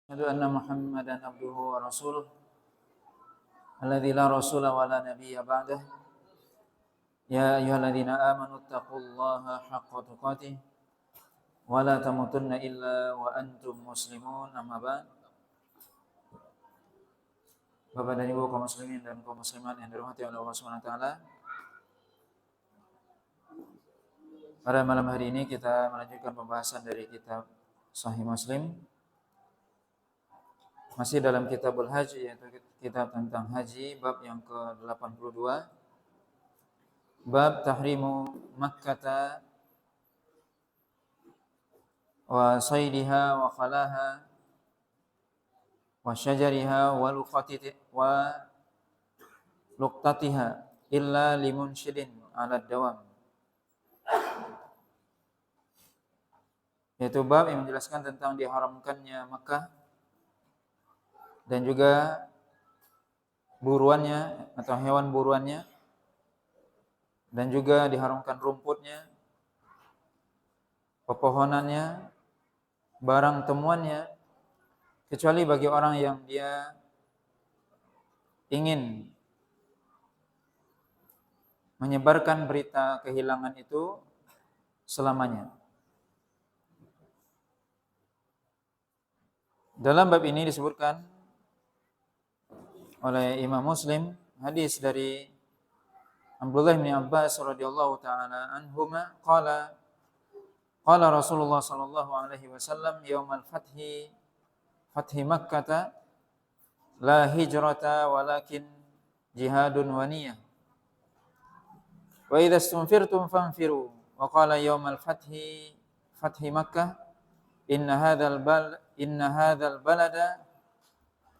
Asyhadu anna Muhammadan abduhu wa rasuluh alladzi la rasula wa la nabiyya ba'dah. Ya ayyuhalladzina amanu taqullaha haqqa tuqatih wa la tamutunna illa wa antum muslimun. Amma ba'd. Bapak dan Ibu kaum muslimin dan kaum muslimat yang dirahmati oleh Allah Subhanahu wa taala. Pada malam hari ini kita melanjutkan pembahasan dari kitab Sahih Muslim. Masih dalam kitabul haji, yaitu kitab tentang haji, bab yang ke-82. Bab tahrimu Makkah wa saydiha wa khalaha wa syajariha wa luqtatiha illa limunshidin ala dawam. Yaitu bab yang menjelaskan tentang diharamkannya Makkah dan juga buruannya atau hewan buruannya, dan juga diharamkan rumputnya, pepohonannya, barang temuannya, kecuali bagi orang yang dia ingin menyebarkan berita kehilangan itu selamanya. Dalam bab ini disebutkan oleh Imam Muslim hadis dari Abdullah bin Abbas radhiyallahu taala anhuma qala Rasulullah sallallahu alaihi wasallam yaumal fathi Makkah la hijrata walakin jihadun wa niyyah wa idza istunfirtum fanfiru wa qala yaumal fathi Makkah inna hadzal balada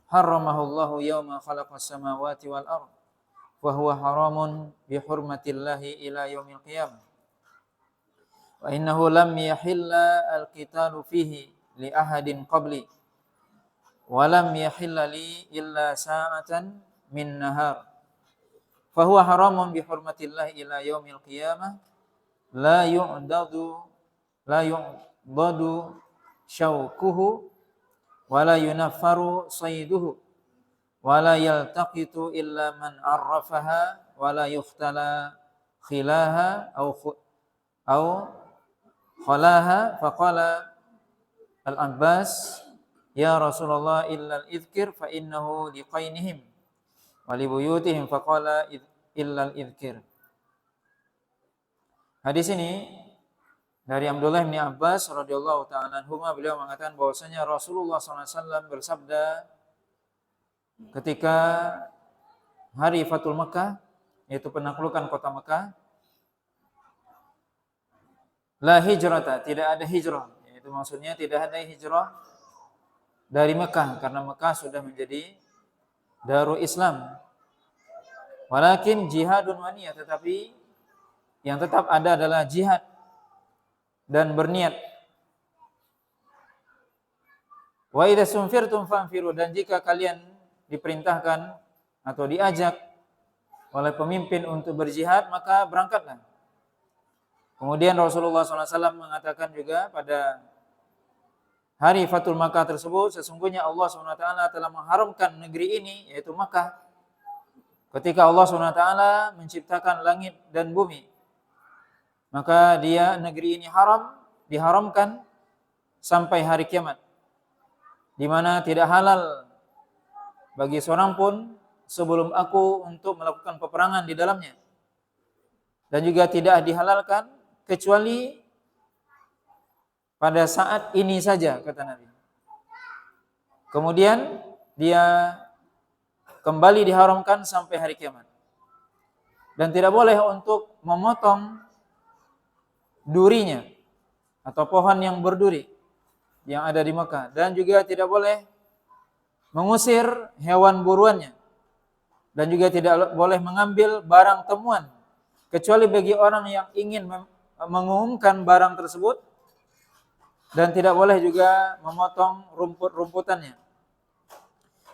harramahullahu yawma khalaqas samawati wal ard wa huwa haramun bi hurmatillahi ila yaumil qiyamah wa innahu lam yahilla al-qitalu fihi li ahadin qabli wa lam yahilla li illa sa'atan min nahar fa huwa haramun bi hurmatillahi ila yaumil qiyamah la yu'dadu syaukuhu wala yunaffaru sayduhu wala yaltaqitu illa man arrafaha wala yuhtala khilaha au khalaha. Faqala al-Abbas ya Rasulullah illa al-idhkir fa innahu liqainihim wa li buyutihim. Faqala illa al-idhkir. Hadis ini dari Abdullah bin Abbas radhiyallahu taala anhuma, beliau mengatakan bahwasanya Rasulullah SAW bersabda ketika hari Fathul Makkah, yaitu penaklukan kota Makkah, la hijrata, tidak ada hijrah, yaitu maksudnya tidak ada hijrah dari Makkah karena Makkah sudah menjadi Darul Islam. Walakin jihadun wa niyyah, tetapi yang tetap ada adalah jihad dan berniat. Wa idza sunfirtum fanfiru, dan jika kalian diperintahkan atau diajak oleh pemimpin untuk berjihad, maka berangkatlah. Kemudian Rasulullah SAW mengatakan juga pada hari Fathul Makkah tersebut, sesungguhnya Allah SWT telah mengharamkan negeri ini, yaitu Makkah, ketika Allah SWT menciptakan langit dan bumi. Maka negeri ini diharamkan sampai hari kiamat, di mana tidak halal bagi seorang pun sebelum aku untuk melakukan peperangan di dalamnya, dan juga tidak dihalalkan kecuali pada saat ini saja, kata Nabi. Kemudian dia kembali diharamkan sampai hari kiamat, dan tidak boleh untuk memotong durinya atau pohon yang berduri yang ada di Mekah, dan juga tidak boleh mengusir hewan buruannya, dan juga tidak boleh mengambil barang temuan kecuali bagi orang yang ingin mengumumkan barang tersebut, dan tidak boleh juga memotong rumput-rumputannya.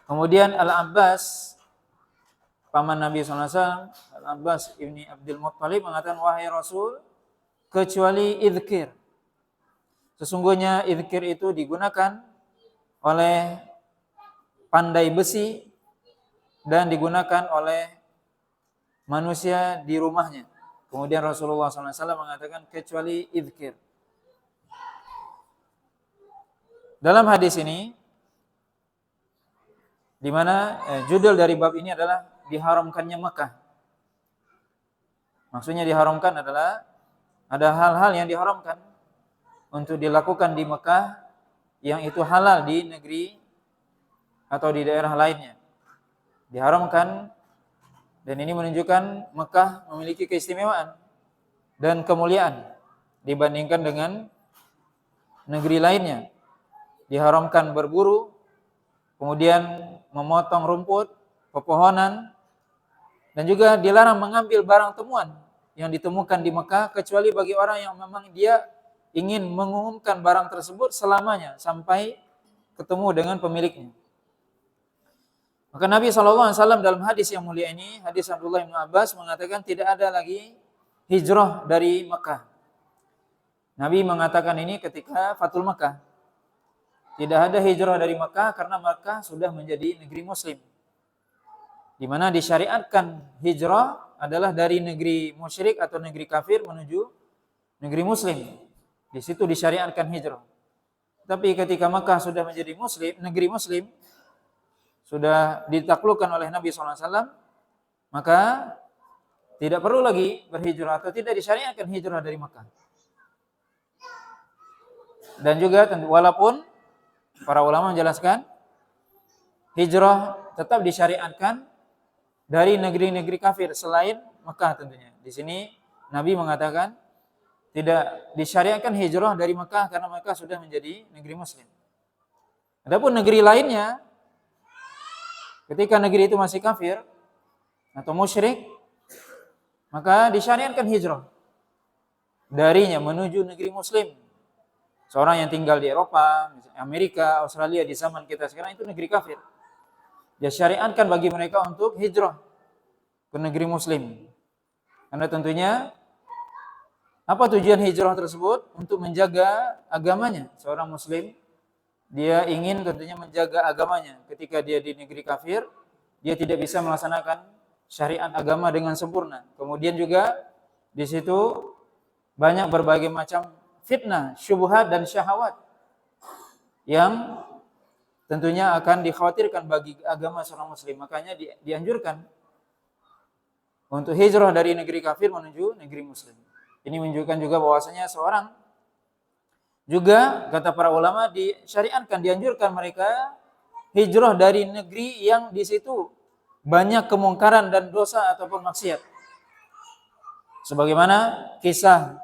Kemudian Al-Abbas, paman Nabi SAW, Al-Abbas ibni Abdul Muttalib mengatakan, wahai Rasul, kecuali idhkir. Sesungguhnya idhkir itu digunakan oleh pandai besi dan digunakan oleh manusia di rumahnya. Kemudian Rasulullah SAW mengatakan kecuali idzkir. Dalam hadis ini, di mana judul dari bab ini adalah diharamkannya Mekah. Maksudnya diharamkan adalah ada hal-hal yang diharamkan untuk dilakukan di Mekah yang itu halal di negeri atau di daerah lainnya. Diharamkan, dan ini menunjukkan Mekah memiliki keistimewaan dan kemuliaan dibandingkan dengan negeri lainnya. Diharamkan berburu, kemudian memotong rumput, pepohonan, dan juga dilarang mengambil barang temuan yang ditemukan di Mekah kecuali bagi orang yang memang dia ingin mengumumkan barang tersebut selamanya sampai ketemu dengan pemiliknya. Maka Nabi SAW dalam hadis yang mulia ini, hadis Abdullah bin Abbas, mengatakan tidak ada lagi hijrah dari Mekah. Nabi mengatakan ini ketika Fathul Mekah. Tidak ada hijrah dari Mekah karena Mekah sudah menjadi negeri muslim. Di mana disyariatkan hijrah adalah dari negeri musyrik atau negeri kafir menuju negeri muslim. Di situ disyariatkan hijrah. Tapi ketika Mekah sudah menjadi muslim, negeri muslim, sudah ditaklukkan oleh Nabi SAW, maka tidak perlu lagi berhijrah atau tidak disyariatkan hijrah dari Mekah. Dan juga walaupun para ulama menjelaskan hijrah tetap disyariatkan dari negeri-negeri kafir selain Mekah tentunya. Di sini Nabi mengatakan tidak disyariatkan hijrah dari Mekah karena Mekah sudah menjadi negeri muslim. Adapun negeri lainnya, ketika negeri itu masih kafir atau musyrik, maka disyariatkan hijrah darinya menuju negeri muslim. Seorang yang tinggal di Eropa, Amerika, Australia di zaman kita sekarang itu negeri kafir. Dia syariatkan bagi mereka untuk hijrah ke negeri muslim. Karena tentunya apa tujuan hijrah tersebut? Untuk menjaga agamanya. Seorang muslim, dia ingin tentunya menjaga agamanya. Ketika dia di negeri kafir, dia tidak bisa melaksanakan syariat agama dengan sempurna. Kemudian juga di situ banyak berbagai macam fitnah, syubhat dan syahwat yang tentunya akan dikhawatirkan bagi agama seorang muslim. Makanya dianjurkan untuk hijrah dari negeri kafir menuju negeri muslim. Ini menunjukkan juga bahwasanya seorang juga, kata para ulama, disyariatkan, dianjurkan mereka hijrah dari negeri yang di situ banyak kemungkaran dan dosa ataupun maksiat. Sebagaimana kisah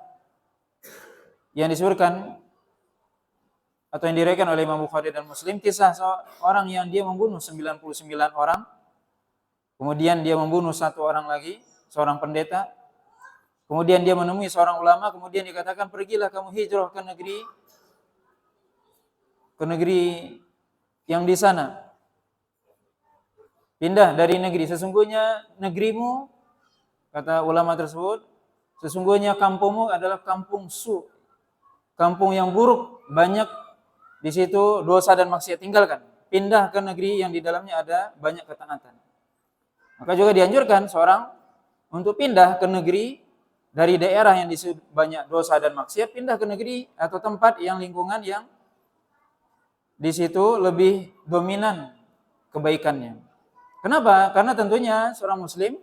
yang disebutkan atau yang diriwayatkan oleh Imam Bukhari dan Muslim, kisah seorang yang dia membunuh 99 orang, kemudian dia membunuh satu orang lagi, seorang pendeta, kemudian dia menemui seorang ulama, kemudian dikatakan pergilah kamu hijrah ke negeri yang di sana, pindah dari negeri, sesungguhnya negerimu, kata ulama tersebut, sesungguhnya kampungmu adalah kampung kampung yang buruk, banyak di situ dosa dan maksiat, tinggalkan. Pindah ke negeri yang di dalamnya ada banyak ketaatan. Maka juga dianjurkan seorang untuk pindah ke negeri dari daerah yang di situ banyak dosa dan maksiat, pindah ke negeri atau tempat yang lingkungan yang di situ lebih dominan kebaikannya. Kenapa? Karena tentunya seorang muslim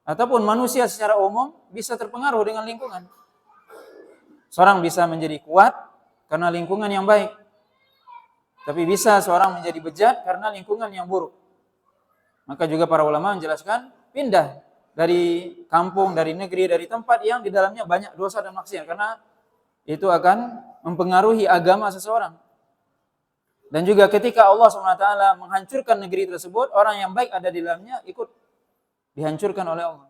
ataupun manusia secara umum bisa terpengaruh dengan lingkungan. Seorang bisa menjadi kuat karena lingkungan yang baik. Tapi bisa seorang menjadi bejat karena lingkungan yang buruk. Maka juga para ulama menjelaskan pindah dari kampung, dari negeri, dari tempat yang di dalamnya banyak dosa dan maksiat. Karena itu akan mempengaruhi agama seseorang. Dan juga ketika Allah SWT menghancurkan negeri tersebut, orang yang baik ada di dalamnya ikut dihancurkan oleh Allah.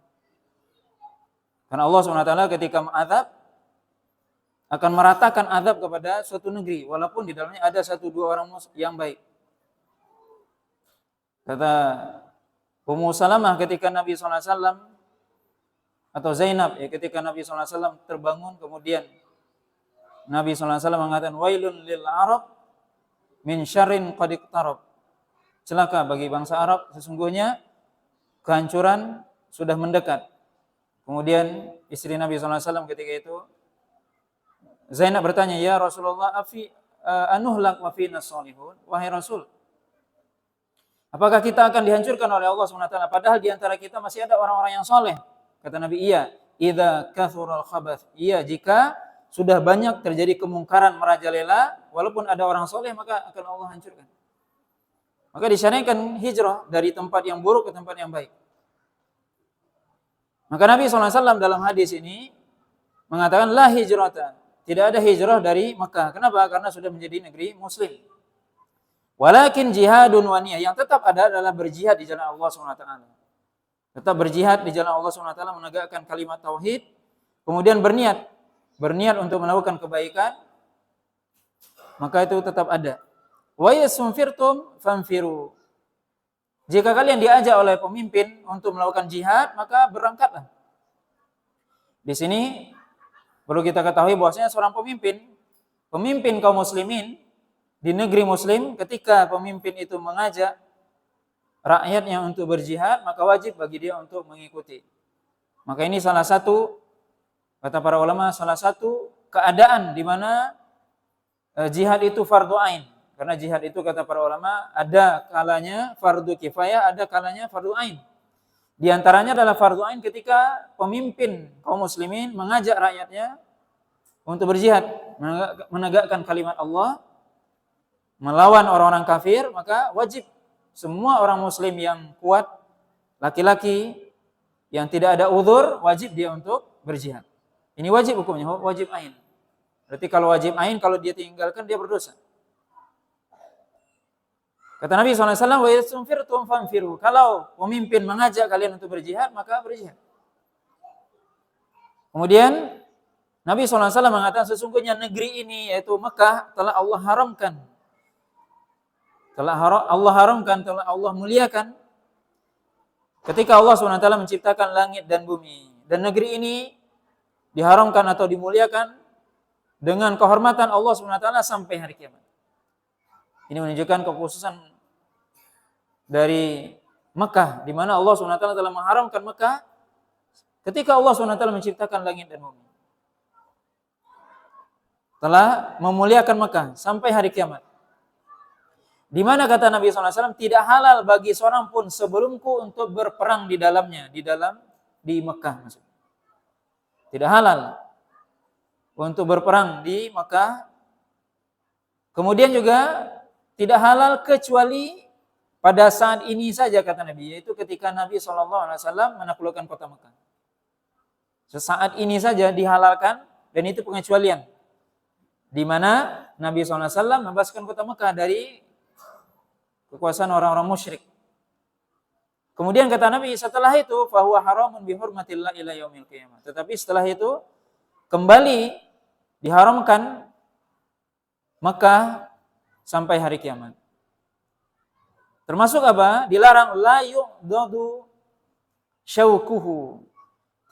Karena Allah SWT ketika mengazab, akan meratakan azab kepada suatu negeri, walaupun di dalamnya ada 1-2 orang yang baik. Kata Ummu Salamah ketika Nabi SAW, atau Zainab, ketika Nabi SAW terbangun, kemudian Nabi SAW mengatakan, wailun lil Arab min syarrin qad iqtarab. Celaka bagi bangsa Arab, sesungguhnya kehancuran sudah mendekat. Kemudian istri Nabi SAW ketika itu, Zainab bertanya, ya Rasulullah, anuhlak wa fina salihun. Wahai Rasul, apakah kita akan dihancurkan oleh Allah SWT? Padahal di antara kita masih ada orang-orang yang soleh. Kata Nabi, iya. Idza kathural khabath. Iya, jika sudah banyak terjadi kemungkaran merajalela, walaupun ada orang soleh, maka akan Allah hancurkan. Maka disyariatkan hijrah dari tempat yang buruk ke tempat yang baik. Maka Nabi SAW dalam hadis ini mengatakan, la hijrata. Tidak ada hijrah dari Mekah. Kenapa? Karena sudah menjadi negeri muslim. Walakin jihadun wa niyah. Yang tetap ada adalah berjihad di jalan Allah SWT. Tetap berjihad di jalan Allah SWT, menegakkan kalimat tauhid. Kemudian berniat untuk melakukan kebaikan. Maka itu tetap ada. Wa yasumfirtum fanfiru. Jika kalian diajak oleh pemimpin untuk melakukan jihad, maka berangkatlah. Di sini perlu kita ketahui bahwasanya seorang pemimpin kaum muslimin di negeri muslim, ketika pemimpin itu mengajak rakyatnya untuk berjihad, maka wajib bagi dia untuk mengikuti. Maka ini salah satu, kata para ulama, salah satu keadaan di mana jihad itu fardu ain. Karena jihad itu, kata para ulama, ada kalanya fardu kifayah, ada kalanya fardu ain. Di antaranya adalah fardu ain ketika pemimpin kaum muslimin mengajak rakyatnya untuk berjihad, menegakkan kalimat Allah, melawan orang-orang kafir, maka wajib semua orang muslim yang kuat, laki-laki yang tidak ada uzur, wajib dia untuk berjihad. Ini wajib hukumnya, wajib ain. Berarti kalau wajib ain, kalau dia tinggalkan, dia berdosa. Kata Nabi SAW, wa yasumfirtum fanfiru. Kalau pemimpin mengajak kalian untuk berjihad, maka berjihad. Kemudian Nabi SAW mengatakan, sesungguhnya negeri ini, yaitu Mekah, telah Allah haramkan. Telah Allah muliakan. Ketika Allah SWT menciptakan langit dan bumi. Dan negeri ini diharamkan atau dimuliakan dengan kehormatan Allah SWT sampai hari kiamat. Ini menunjukkan kekhususan dari Mekah, di mana Allah SWT telah mengharamkan Mekah ketika Allah SWT menciptakan langit dan bumi. Telah memuliakan Mekah sampai hari kiamat. Di mana kata Nabi SAW, tidak halal bagi seorang pun sebelumku untuk berperang di dalamnya, di Mekah. Tidak halal untuk berperang di Mekah. Kemudian juga tidak halal kecuali pada saat ini saja, kata Nabi, yaitu ketika Nabi SAW menaklukkan kota Mekah. Sesaat ini saja dihalalkan, dan itu pengecualian. Di mana Nabi SAW membebaskan kota Mekah dari kekuasaan orang-orang musyrik. Kemudian kata Nabi, setelah itu, fahuwa haramun bihurmatillah ila yaumil qiyamah. Tetapi setelah itu, kembali diharamkan Mekah sampai hari kiamat. Termasuk apa? Dilarang la yu'dadu syaukuhu.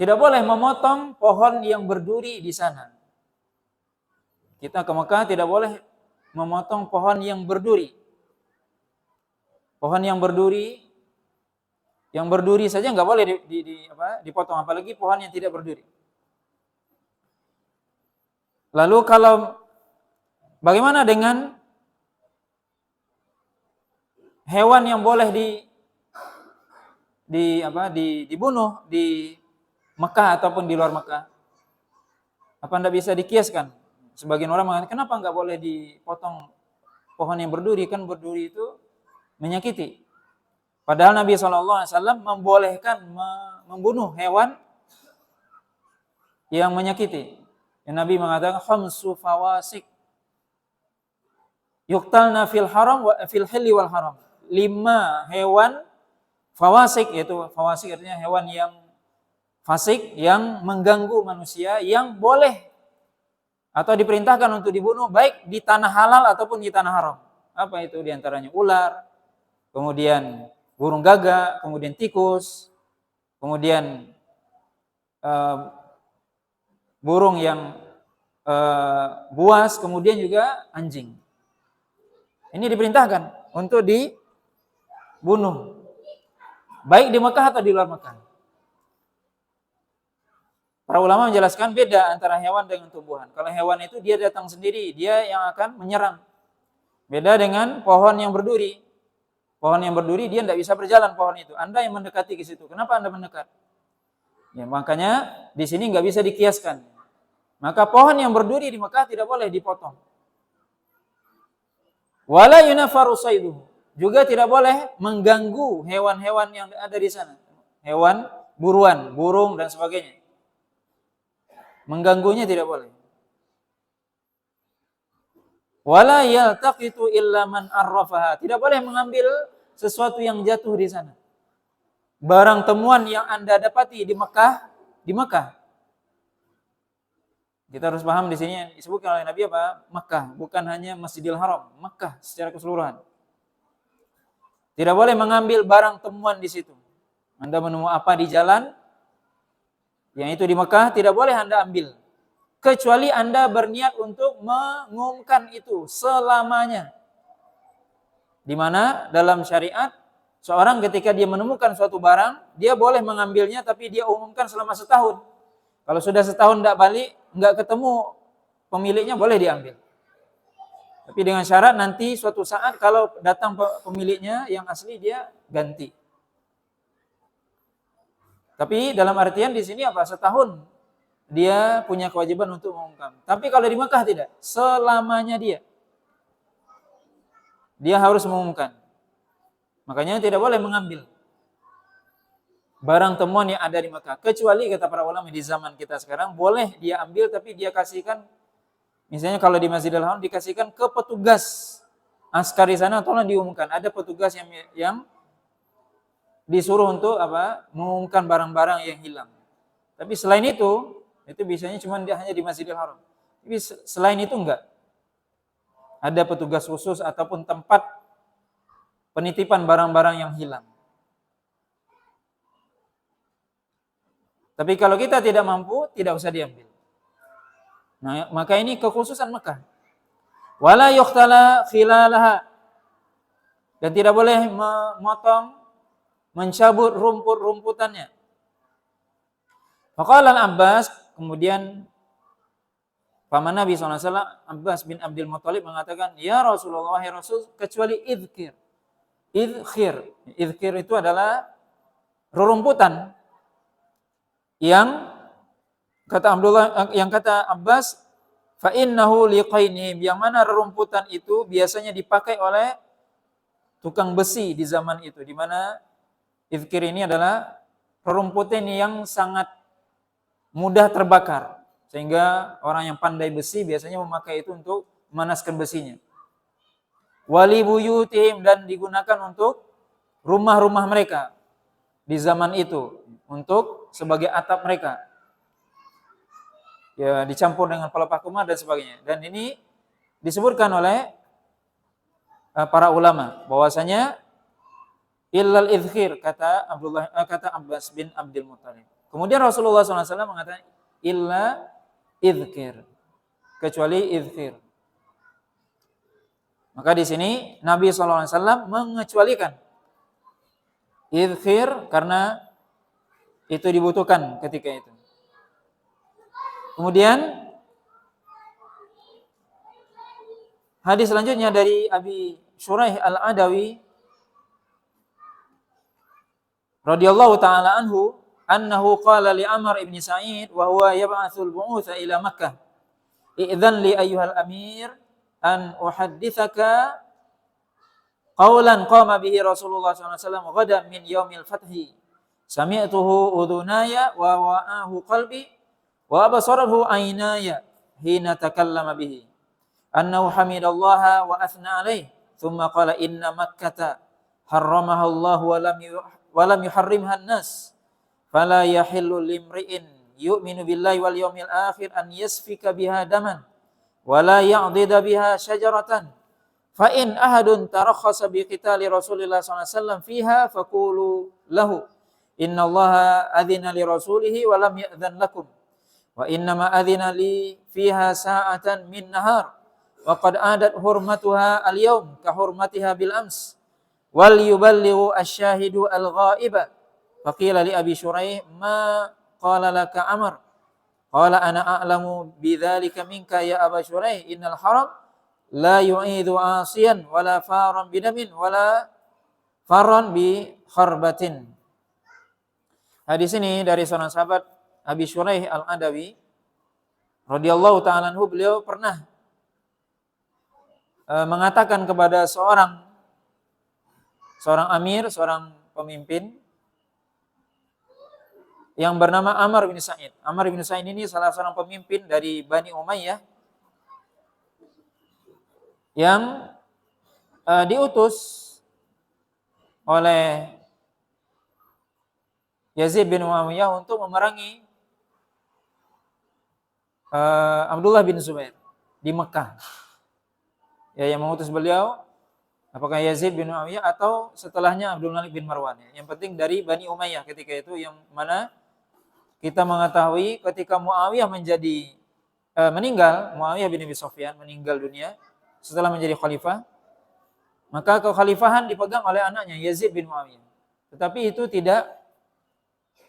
Tidak boleh memotong pohon yang berduri di sana. Kita ke Mekah tidak boleh memotong pohon yang berduri. Pohon yang berduri saja nggak boleh dipotong, apalagi pohon yang tidak berduri. Lalu kalau bagaimana dengan hewan yang boleh dibunuh di Mekah ataupun di luar Mekah? Apa Anda bisa dikiaskan? Sebagian orang mengatakan, kenapa nggak boleh dipotong pohon yang berduri? Kan berduri itu menyakiti. Padahal Nabi SAW membolehkan membunuh hewan yang menyakiti. Yang Nabi mengatakan, khamsu fawasik yuqtalna fil haram wa fil hilli wal haram. 5 hewan fawasik, yaitu fawasik artinya hewan yang fasik, yang mengganggu manusia, yang boleh atau diperintahkan untuk dibunuh baik di tanah halal ataupun di tanah haram. Apa itu? Di antaranya ular, kemudian burung gagak, kemudian tikus, kemudian burung yang buas, kemudian juga anjing. Ini diperintahkan untuk dibunuh. Baik di Mekah atau di luar Mekah. Para ulama menjelaskan beda antara hewan dengan tumbuhan. Kalau hewan itu dia datang sendiri, dia yang akan menyerang. Beda dengan pohon yang berduri. Pohon yang berduri dia tidak bisa berjalan pohon itu. Anda yang mendekati ke situ. Kenapa Anda mendekat? Ya, makanya di sini nggak bisa dikiaskan. Maka pohon yang berduri di Mekah tidak boleh dipotong. Wala yunafaru saiduhu. Juga tidak boleh mengganggu hewan-hewan yang ada di sana. Hewan buruan, burung dan sebagainya. Mengganggunya tidak boleh. Wala yaltaqitu illa man arrafaha. Tidak boleh mengambil sesuatu yang jatuh di sana. Barang temuan yang Anda dapati di Mekah. Kita harus paham di sini yang disebutkan oleh Nabi apa? Mekah, bukan hanya Masjidil Haram, Mekah secara keseluruhan. Tidak boleh mengambil barang temuan di situ. Anda menemukan apa di jalan, yang itu di Mekah, tidak boleh Anda ambil. Kecuali Anda berniat untuk mengumumkan itu selamanya. Di mana dalam syariat, seorang ketika dia menemukan suatu barang, dia boleh mengambilnya tapi dia umumkan selama setahun. Kalau sudah setahun tidak balik, nggak ketemu pemiliknya, boleh diambil. Tapi dengan syarat nanti suatu saat kalau datang pemiliknya yang asli dia ganti. Tapi dalam artian di sini apa? Setahun dia punya kewajiban untuk mengumumkan. Tapi kalau di Mekah tidak, selamanya dia harus mengumumkan. Makanya tidak boleh mengambil barang temuan yang ada di Mekah. Kecuali kata para ulama di zaman kita sekarang, boleh dia ambil tapi dia kasihkan, misalnya kalau di Masjidil Haram dikasihkan ke petugas askar di sana, tolong diumumkan. Ada petugas yang disuruh untuk apa? Mengumumkan barang-barang yang hilang. Tapi selain itu biasanya cuma hanya di Masjidil Haram. Tapi selain itu enggak. Ada petugas khusus ataupun tempat penitipan barang-barang yang hilang. Tapi kalau kita tidak mampu, tidak usah diambil. Nah, maka ini kekhususan Mekah. Wala yuqtala khilalaha. Dan tidak boleh memotong, mencabut rumput-rumputannya. Faqala Al-Abbas, kemudian paman Nabi SAW, Abbas bin Abdul Muttalib mengatakan, ya Rasulullah, ya Rasul, kecuali idhkir. Idhkir itu adalah rerumputan yang kata Abbas, fa innahu liqainihim, yang mana rerumputan itu biasanya dipakai oleh tukang besi di zaman itu, di mana idhkir ini adalah rerumputan yang sangat mudah terbakar, sehingga orang yang pandai besi biasanya memakai itu untuk memanaskan besinya. Wali buyutihim, dan digunakan untuk rumah-rumah mereka di zaman itu, untuk sebagai atap mereka. Ya, dicampur dengan pelepah kumah dan sebagainya. Dan ini disebutkan oleh para ulama bahwasanya illal idhkir, kata Abbas bin Abdul Muttalib. Kemudian Rasulullah SAW mengatakan illa idhkir, kecuali idhkir. Maka di sini Nabi SAW mengecualikan idhkir karena itu dibutuhkan ketika itu. Kemudian hadis selanjutnya dari Abi Shuraih Al-Adawi radhiyallahu taala anhu, annahu qala li Amr ibn Sa'id wa huwa yab'atsul bu'utsa ila Makkah, idzan li ayyuhal amir an uhadditsaka qawlan qama bihi Rasulullah sallallahu alaihi wasallam ghadan min yaumil fathi, sami'tuhu udhunaya wa wa'ahu qalbi wa absarahu aynaya hina takallama bihi, annahu hamidallaha wa athna alaihi, thumma qala inna makkata harramaha Allah wa lam yuharrimha an-nas, fala yahillu limri'in yu'minu billahi wal yawmil akhir an yasfika biha daman wa la ya'dida biha syajaratan, fa in ahadun tarakhasa bi qitali Rasulillah sallallahu alaihi wasallam fiha faqulu lahu innallaha adzina li rasulihi wa lam ya'dzan lakum wa innama adzina li fiha sa'atan min nahar wa qad adat hurmatuha al-yawm ka hurmatiha bil ams wal yuballighu asy-syahidu al-ghaiba. Faqila li Abi Syuraih ma qala laka Amr qala ana a'lamu bidzalika minka ya Aba Syuraih innal haram la yu'idhu 'asiyan wala faran bidamin wala faran bi kharbatin. Hadis ini dari seorang sahabat Abi Syuraih Al-Adawi radhiyallahu ta'ala anhu, beliau pernah mengatakan kepada seorang amir, seorang pemimpin yang bernama Amr bin Sa'id. Amr bin Sa'id ini salah seorang pemimpin dari Bani Umayyah yang diutus oleh Yazid bin Muawiyah untuk memerangi Abdullah bin Zubair di Mekah. Ya, yang mengutus beliau apakah Yazid bin Muawiyah atau setelahnya Abdul Malik bin Marwan. Yang penting dari Bani Umayyah ketika itu, yang mana kita mengetahui ketika Muawiyah meninggal, Muawiyah bin Abi Sufyan meninggal dunia setelah menjadi khalifah, maka kekhalifahan dipegang oleh anaknya Yazid bin Muawiyah. Tetapi itu tidak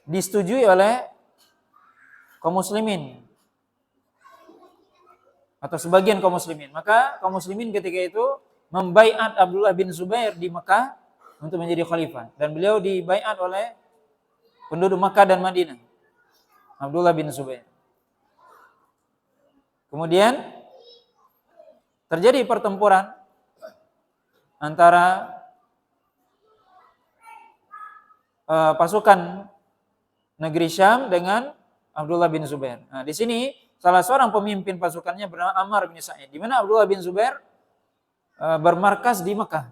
disetujui oleh kaum muslimin atau sebagian kaum muslimin. Maka kaum muslimin ketika itu membaiat Abdullah bin Zubair di Mekah untuk menjadi khalifah, dan beliau dibaiat oleh penduduk Mekah dan Madinah, Abdullah bin Zubair. Kemudian terjadi pertempuran antara pasukan negeri Syam dengan Abdullah bin Zubair. Nah, di sini salah seorang pemimpin pasukannya bernama Ammar bin Sa'id, di mana Abdullah bin Zubair bermarkas di Mekah.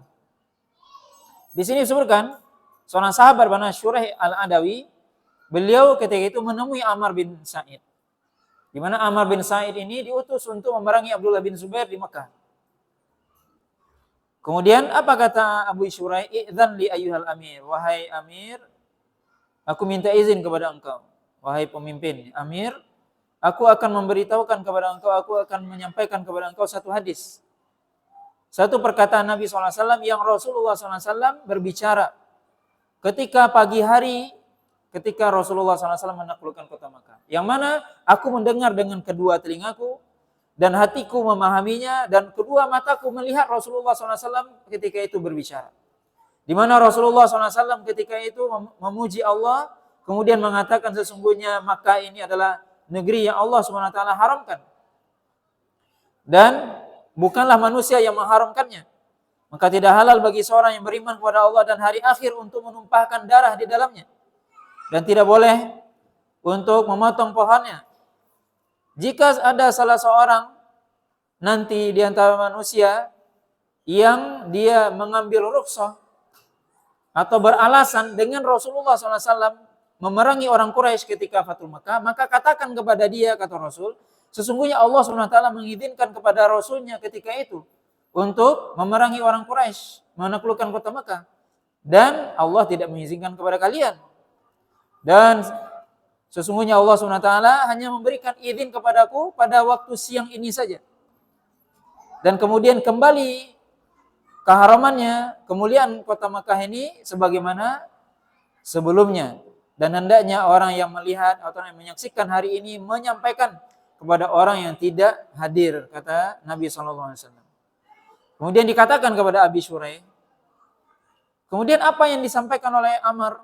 Di sini disebutkan seorang sahabat bernama Syuraih Al-Adawi, beliau ketika itu menemui Ammar bin Sa'id, di mana Ammar bin Sa'id ini diutus untuk memerangi Abdullah bin Zubair di Mekah. Kemudian apa kata Abu Syuraih? Idzan li ayyuhal amir, wahai amir, aku minta izin kepada engkau, wahai pemimpin, amir, aku akan memberitahukan kepada engkau, aku akan menyampaikan kepada engkau satu hadis. Satu perkataan Nabi SAW yang Rasulullah SAW berbicara ketika pagi hari, ketika Rasulullah SAW menaklukkan kota Makkah. Yang mana aku mendengar dengan kedua telingaku, dan hatiku memahaminya, dan kedua mataku melihat Rasulullah SAW ketika itu berbicara. Di mana Rasulullah SAW ketika itu memuji Allah, kemudian mengatakan sesungguhnya Makkah ini adalah negeri yang Allah SWT haramkan, dan bukanlah manusia yang mengharamkannya. Maka tidak halal bagi seorang yang beriman kepada Allah dan hari akhir untuk menumpahkan darah di dalamnya, dan tidak boleh untuk memotong pohonnya. Jika ada salah seorang nanti di antara manusia yang dia mengambil rukhsah atau beralasan dengan Rasulullah SAW memerangi orang Quraisy ketika Fathul Makkah, maka katakan kepada dia, kata Rasul, sesungguhnya Allah SWT mengizinkan kepada Rasulnya ketika itu untuk memerangi orang Quraisy, menaklukkan kota Makkah, dan Allah tidak mengizinkan kepada kalian. Dan sesungguhnya Allah SWT hanya memberikan izin kepadaku pada waktu siang ini saja. Dan kemudian kembali keharamannya, kemuliaan kota Makkah ini sebagaimana sebelumnya. Dan hendaknya orang yang melihat atau yang menyaksikan hari ini menyampaikan kepada orang yang tidak hadir, kata Nabi SAW. Kemudian dikatakan kepada Abi Syuraih. Kemudian apa yang disampaikan oleh Ammar?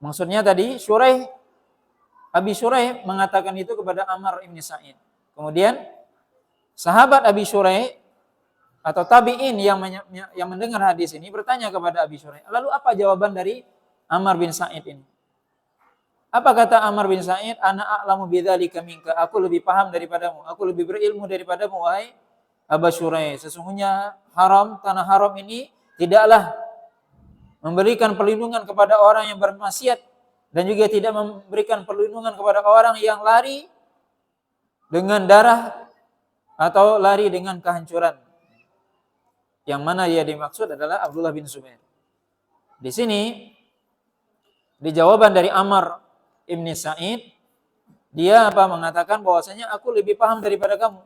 Maksudnya tadi Abi Syuraih mengatakan itu kepada Ammar bin Sa'id. Kemudian sahabat Abi Syuraih atau tabi'in yang mendengar hadis ini bertanya kepada Abi Syuraih, lalu apa jawaban dari Ammar bin Sa'id ini? Apa kata Ammar bin Sa'id? Ana a'lamu bidzalika minka, aku lebih paham daripadamu, aku lebih berilmu daripadamu, wahai Abu Syuraih. Sesungguhnya tanah haram ini tidaklah memberikan perlindungan kepada orang yang bermaksiat, dan juga tidak memberikan perlindungan kepada orang yang lari dengan darah atau lari dengan kehancuran. Yang mana dia dimaksud adalah Abdullah bin Zubair. Di sini di jawaban dari Ammar ibn Sa'id, dia mengatakan bahwasanya aku lebih paham daripada kamu.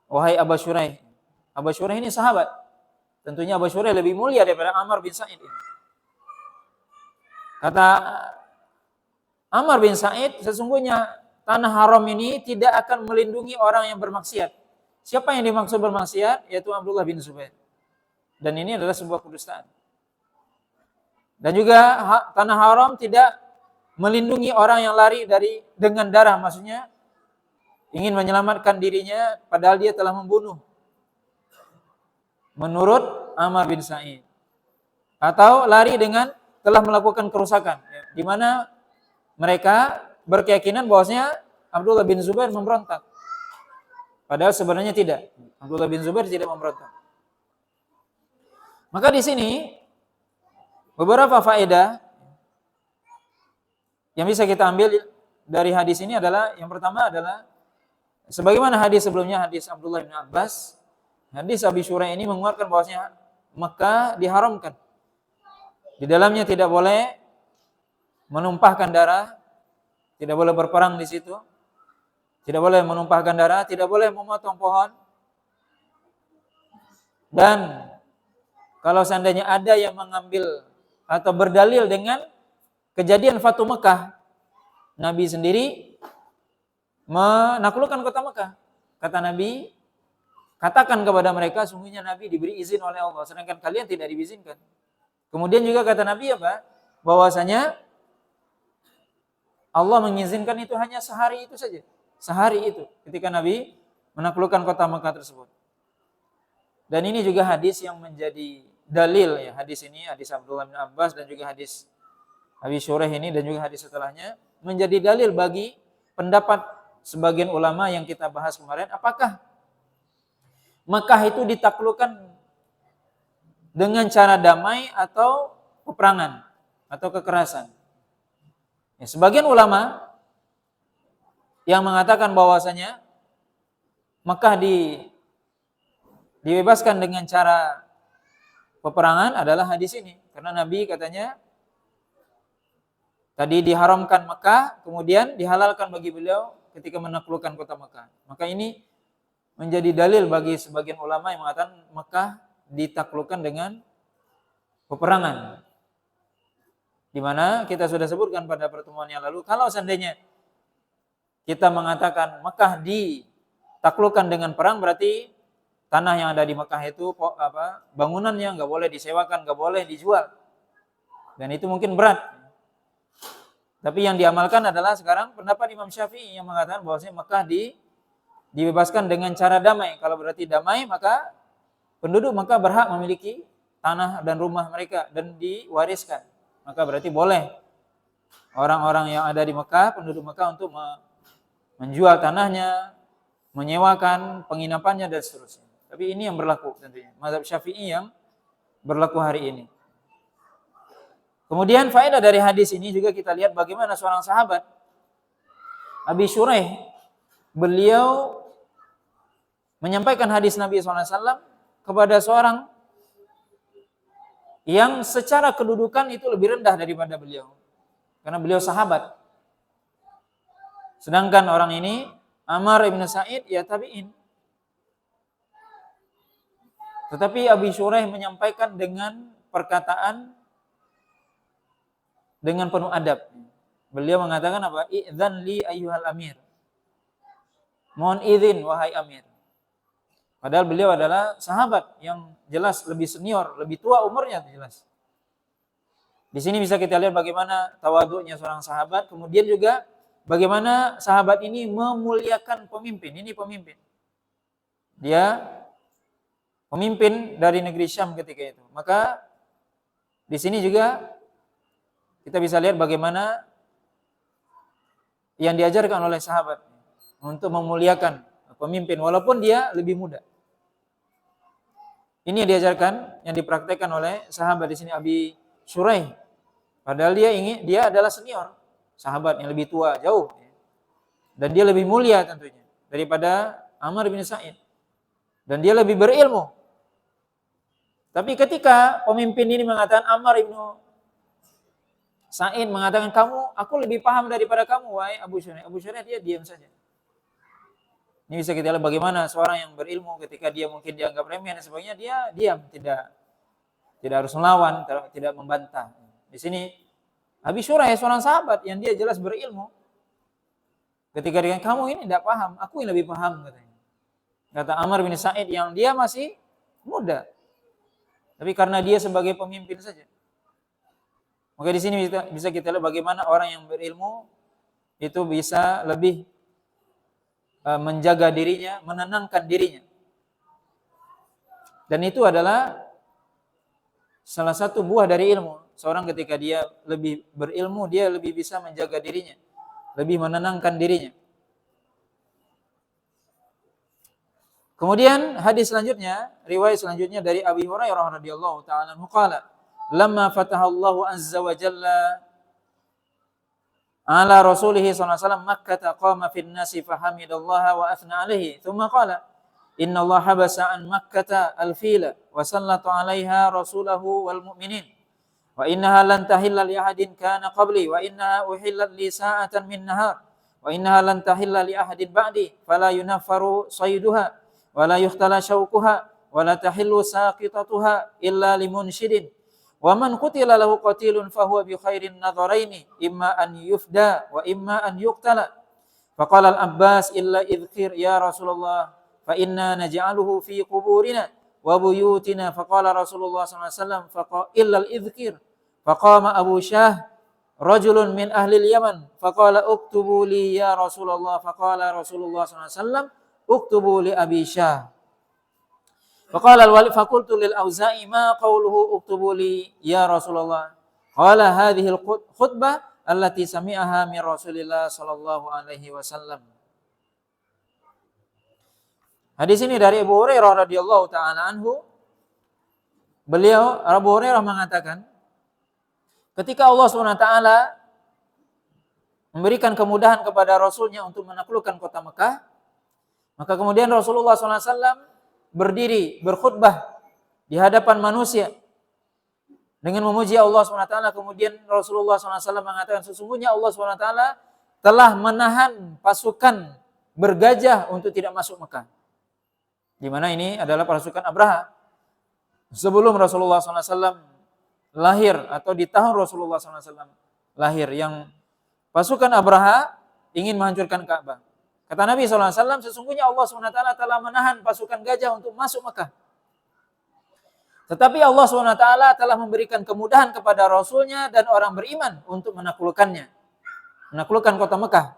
wahai Abu Syuraih. Abu Syuraih ini sahabat. Tentunya Abu Syuraih lebih mulia daripada Ammar bin Sa'id ini. Kata Ammar bin Sa'id, sesungguhnya tanah haram ini tidak akan melindungi orang yang bermaksiat. Siapa yang dimaksud bermaksiat? Yaitu Abdullah bin Zubair. Dan ini adalah sebuah kedustaan. Dan juga tanah haram tidak melindungi orang yang lari dengan darah, maksudnya ingin menyelamatkan dirinya padahal dia telah membunuh. Menurut Ammar bin Sa'id. Atau lari dengan telah melakukan kerusakan, di mana mereka berkeyakinan bahwasanya Abdullah bin Zubair memberontak. Padahal sebenarnya tidak. Abdullah bin Zubair tidak memberontak. Maka di sini beberapa faedah yang bisa kita ambil dari hadis ini adalah, yang pertama adalah sebagaimana hadis sebelumnya, hadis Abdullah bin Abbas, hadis Abi Syuraih ini menguatkan bahwasanya Mekah diharamkan. Di dalamnya tidak boleh menumpahkan darah, tidak boleh berperang di situ, tidak boleh menumpahkan darah, tidak boleh memotong pohon. Dan kalau seandainya ada yang mengambil atau berdalil dengan kejadian Fatu Mekah, Nabi sendiri menaklukkan kota Mekah. Kata Nabi, katakan kepada mereka, sungguhnya Nabi diberi izin oleh Allah, sedangkan kalian tidak diizinkan. Kemudian juga kata Nabi apa? Bahwasanya Allah mengizinkan itu hanya sehari itu saja. Sehari itu ketika Nabi menaklukkan kota Mekah tersebut. Dan ini juga hadis yang menjadi dalil ya. Hadis ini, hadis Abdullah bin Abbas dan juga hadis Abi Syuraih ini dan juga hadis setelahnya menjadi dalil bagi pendapat sebagian ulama yang kita bahas kemarin, apakah Mekah itu ditaklukkan dengan cara damai atau peperangan atau kekerasan. Ya, sebagian ulama yang mengatakan bahwasanya Mekah dibebaskan dengan cara peperangan adalah hadis ini. Karena Nabi katanya tadi diharamkan Mekah, kemudian dihalalkan bagi beliau ketika menaklukkan kota Mekah. Maka ini menjadi dalil bagi sebagian ulama yang mengatakan Mekah ditaklukkan dengan peperangan. Di mana kita sudah sebutkan pada pertemuan yang lalu, kalau seandainya kita mengatakan Mekah ditaklukkan dengan perang, berarti tanah yang ada di Mekah itu bangunannya nggak boleh disewakan, nggak boleh dijual. Dan itu mungkin berat. Tapi yang diamalkan adalah sekarang pendapat Imam Syafi'i yang mengatakan bahwasanya Mekah dibebaskan dengan cara damai. Kalau berarti damai, maka penduduk Mekah berhak memiliki tanah dan rumah mereka dan diwariskan. Maka berarti boleh orang-orang yang ada di Mekah, penduduk Mekah untuk menjual tanahnya, menyewakan penginapannya dan seterusnya. Tapi ini yang berlaku tentunya. Mazhab Syafi'i yang berlaku hari ini. Kemudian faedah dari hadis ini juga kita lihat bagaimana seorang sahabat Abi Syuraih, beliau menyampaikan hadis Nabi SAW kepada seorang yang secara kedudukan itu lebih rendah daripada beliau. Karena beliau sahabat. Sedangkan orang ini, Ammar bin Sa'id, ya tabi'in. Tetapi Abi Syuraih menyampaikan dengan perkataan dengan penuh adab. Beliau mengatakan apa? Idzan li ayyuhal amir. Mohon izin wahai amir. Padahal beliau adalah sahabat yang jelas lebih senior, lebih tua umurnya jelas. Di sini bisa kita lihat bagaimana tawadhu'nya seorang sahabat, kemudian juga bagaimana sahabat ini memuliakan pemimpin. Ini pemimpin. Dia pemimpin dari negeri Syam ketika itu. Maka di sini juga kita bisa lihat bagaimana yang diajarkan oleh sahabat untuk memuliakan pemimpin walaupun dia lebih muda. Ini yang diajarkan, yang dipraktekkan oleh sahabat di sini Abi Syuraih. Padahal dia adalah senior, sahabat yang lebih tua jauh. Dan dia lebih mulia tentunya daripada Ammar bin Sa'id. Dan dia lebih berilmu. Tapi ketika pemimpin ini mengatakan, Ammar bin Sa'id mengatakan, aku lebih paham daripada kamu, wahai Abu Syuraih. Abu Syuraih dia diam saja. Ini bisa kita lihat bagaimana seorang yang berilmu ketika dia mungkin dianggap remeh dan sebagainya, dia diam, tidak harus melawan, tidak membantah. Di sini Abi Syurah seorang sahabat yang dia jelas berilmu. Ketika dia kamu ini tidak paham, aku yang lebih paham katanya. Kata Amr bin Sa'id yang dia masih muda. Tapi karena dia sebagai pemimpin saja. Maka di sini bisa kita lihat bagaimana orang yang berilmu itu bisa lebih menjaga dirinya, menenangkan dirinya. Dan itu adalah salah satu buah dari ilmu. Seorang ketika dia lebih berilmu, dia lebih bisa menjaga dirinya, lebih menenangkan dirinya. Kemudian hadis selanjutnya, riwayat selanjutnya dari Abi Hurairah radhiyallahu taala anhu qala, "Lamma fatahallahu azza wa jalla ala rasulih sallallahu alaihi wasallam Makkah qama fin nasi fahamidallaha wa athna alaihi, thumma qala, Inna Allah habasa an Makkah al-fila wa sallata 'alaiha rasulahu wal mu'minin wa innaha lan tahilla li ahadin kana qabli wa innaha uhillat li sa'atan min nahar wa innaha lan tahilla li ahadin ba'di fala yunaffaru sayduha wa la yuhtala shawquha wa la tahillu saqitatuha illa limunshidin wa man qutila lahu qatilun fahuwa bi khairin nadharaini imma an yufda wa imma an yuqtala faqala al-Abbas illa idhkir ya Rasulullah fa inna naj'aluhu fi quburina wa buyutina faqala Rasulullah sallallahu alaihi wasallam illa al-idhkir faqama Abu Syah rajulun min ahli al-Yaman faqala uktubu li ya Rasulullah faqala Rasulullah sallallahu alaihi wasallam uktubu li Abi Syah faqala al-Walid faqultu lil Auza'i ma qawluhu uktubu li ya Rasulullah qala hadhihi al-khutbah allati sami'aha min Rasulillah sallallahu alaihi wasallam. Hadis ini dari Abu Hurairah radhiyallahu taala anhu. Beliau Abu Hurairah mengatakan, ketika Allah SWT memberikan kemudahan kepada Rasulnya untuk menaklukkan kota Mekah, maka kemudian Rasulullah SAW berdiri berkhutbah di hadapan manusia dengan memuji Allah SWT. Kemudian Rasulullah SAW mengatakan, sesungguhnya Allah SWT telah menahan pasukan bergajah untuk tidak masuk Mekah. Di mana ini adalah pasukan Abraha. Sebelum Rasulullah SAW lahir atau di tahun Rasulullah SAW lahir, yang pasukan Abraha ingin menghancurkan Ka'bah. Kata Nabi SAW, sesungguhnya Allah SWT telah menahan pasukan gajah untuk masuk Mekah. Tetapi Allah SWT telah memberikan kemudahan kepada Rasulnya dan orang beriman untuk menaklukkannya. Menaklukkan kota Mekah.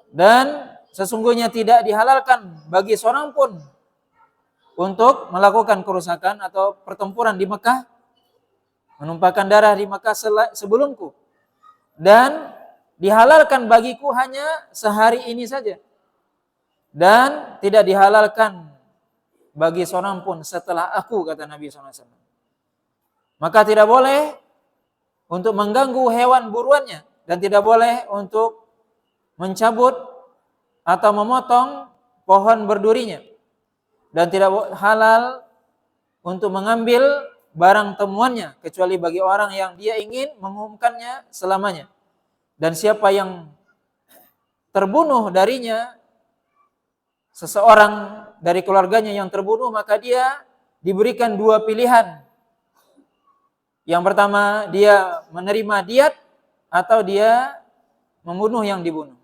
Dan sesungguhnya tidak dihalalkan bagi seorang pun untuk melakukan kerusakan atau pertempuran di Mekah, menumpahkan darah di Mekah sebelumku. Dan dihalalkan bagiku hanya sehari ini saja. Dan tidak dihalalkan bagi seorang pun setelah aku, kata Nabi SAW. Maka tidak boleh untuk mengganggu hewan buruannya dan tidak boleh untuk mencabut atau memotong pohon berdurinya, dan tidak halal untuk mengambil barang temuannya kecuali bagi orang yang dia ingin mengumumkannya selamanya. Dan siapa yang terbunuh darinya, seseorang dari keluarganya yang terbunuh, maka dia diberikan dua pilihan. Yang pertama, dia menerima diat atau dia membunuh yang dibunuh.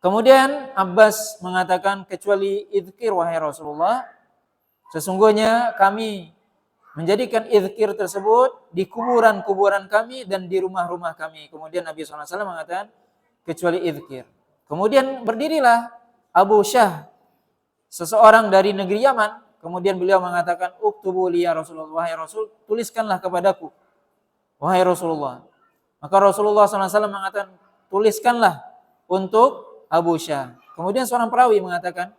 Kemudian Abbas mengatakan, kecuali idzkir wahai Rasulullah, sesungguhnya kami menjadikan idzkir tersebut di kuburan-kuburan kami dan di rumah-rumah kami. Kemudian Nabi SAW mengatakan, kecuali idzkir. Kemudian berdirilah Abu Syah, seseorang dari negeri Yaman. Kemudian beliau mengatakan, uktubu li ya Rasulullah, wahai Rasul, tuliskanlah kepadaku, wahai Rasulullah. Maka Rasulullah SAW mengatakan, tuliskanlah untuk Abu Syah. Kemudian seorang perawi mengatakan,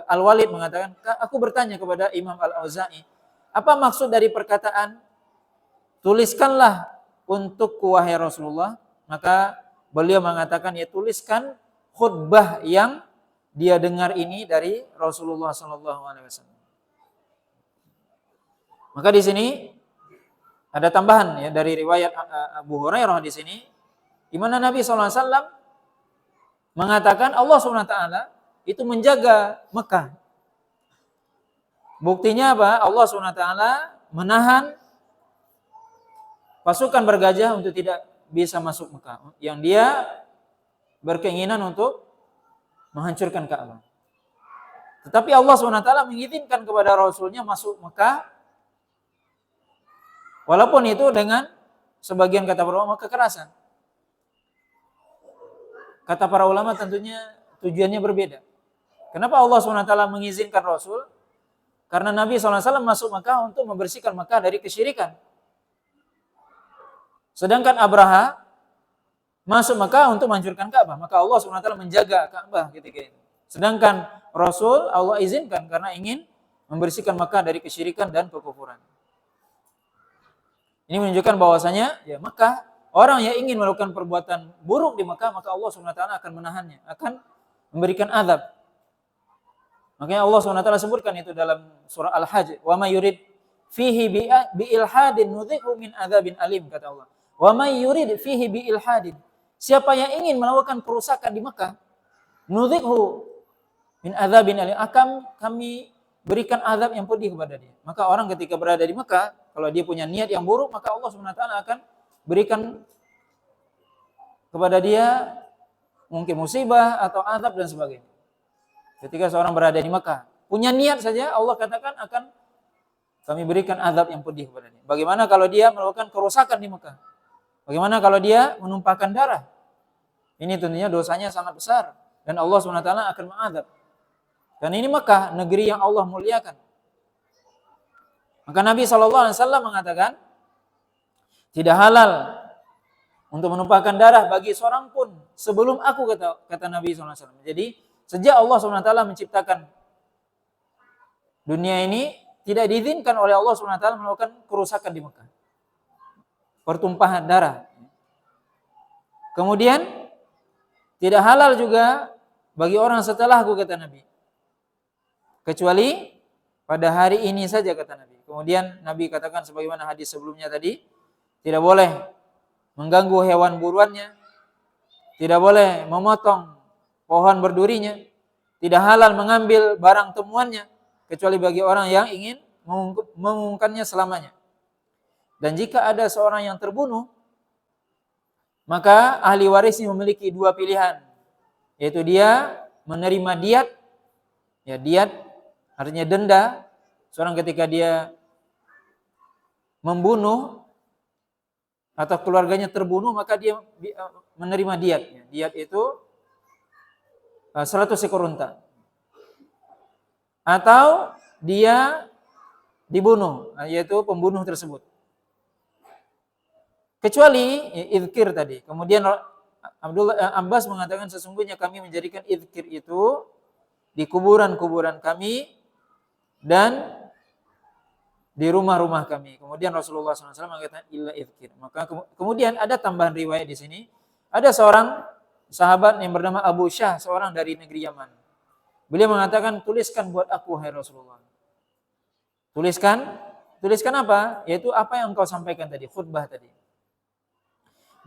Al-Walid mengatakan, aku bertanya kepada Imam Al-Auza'i, apa maksud dari perkataan tuliskanlah untukku wahai Rasulullah? Maka beliau mengatakan, ya tuliskan khutbah yang dia dengar ini dari Rasulullah SAW. Maka di sini ada tambahan ya dari riwayat Abu Hurairah di sini, di mana Nabi SAW mengatakan Allah SWT itu menjaga Mekah. Buktinya apa? Allah SWT menahan pasukan bergajah untuk tidak bisa masuk Mekah, yang dia berkeinginan untuk menghancurkan Ka'bah. Tetapi Allah SWT mengizinkan kepada Rasulnya masuk Mekah, walaupun itu dengan sebagian kata para ulama kekerasan. Kata para ulama tentunya tujuannya berbeda. Kenapa Allah SWT mengizinkan Rasul? Karena Nabi SAW masuk Mekah untuk membersihkan Mekah dari kesyirikan. Sedangkan Abraha masuk Mekah untuk menghancurkan Ka'bah. Maka Allah SWT menjaga Ka'bah ketika itu. Sedangkan Rasul Allah izinkan karena ingin membersihkan Mekah dari kesyirikan dan kekufuran. Ini menunjukkan bahwasanya ya Mekah, orang yang ingin melakukan perbuatan buruk di Mekah, maka Allah SWT akan menahannya, akan memberikan azab. Makanya Allah SWT sebutkan itu dalam surah Al-Hajj, wa may yurid fihi bi ilhadin nudhiqhu min adzabin alim, kata Allah. Wa may yurid fihi bi ilhadin, siapa yang ingin melakukan kerusakan di Mekah, nudhiqhu min adzabin alim, akan kami berikan azab yang pedih kepada dia. Maka orang ketika berada di Mekah, kalau dia punya niat yang buruk, maka Allah SWT akan berikan kepada dia mungkin musibah atau azab dan sebagainya. Ketika seorang berada di Mekah, punya niat saja, Allah katakan akan kami berikan azab yang pedih kepada dia. Bagaimana kalau dia melakukan kerusakan di Mekah? Bagaimana kalau dia menumpahkan darah? Ini tentunya dosanya sangat besar dan Allah SWT akan mengazab. Dan ini Mekah, negeri yang Allah muliakan. Maka Nabi SAW mengatakan, tidak halal untuk menumpahkan darah bagi seorang pun sebelum aku, kata Nabi SAW. Jadi sejak Allah SWT menciptakan dunia ini, tidak diizinkan oleh Allah SWT melakukan kerusakan di Mekah. Pertumpahan darah. Kemudian, tidak halal juga bagi orang setelahku, kata Nabi. Kecuali pada hari ini saja, kata Nabi. Kemudian Nabi katakan sebagaimana hadis sebelumnya tadi, tidak boleh mengganggu hewan buruannya, tidak boleh memotong pohon berdurinya, tidak halal mengambil barang temuannya, kecuali bagi orang yang ingin mengumumkannya selamanya. Dan jika ada seorang yang terbunuh, maka ahli warisnya memiliki dua pilihan, yaitu dia menerima diat, ya diat artinya denda, seorang ketika dia membunuh atau keluarganya terbunuh, maka dia menerima diat. Diat itu 100 ekor unta. Atau dia dibunuh, yaitu pembunuh tersebut. Kecuali izkir tadi. Kemudian Abbas mengatakan sesungguhnya kami menjadikan izkir itu di kuburan-kuburan kami dan di rumah-rumah kami. Kemudian Rasulullah SAW mengatakan illa izkir. Maka kemudian ada tambahan riwayat di sini. Ada seorang sahabat yang bernama Abu Syah, seorang dari negeri Yaman. Beliau mengatakan, tuliskan buat aku, hai Rasulullah. Tuliskan apa? Yaitu apa yang engkau sampaikan tadi, khutbah tadi.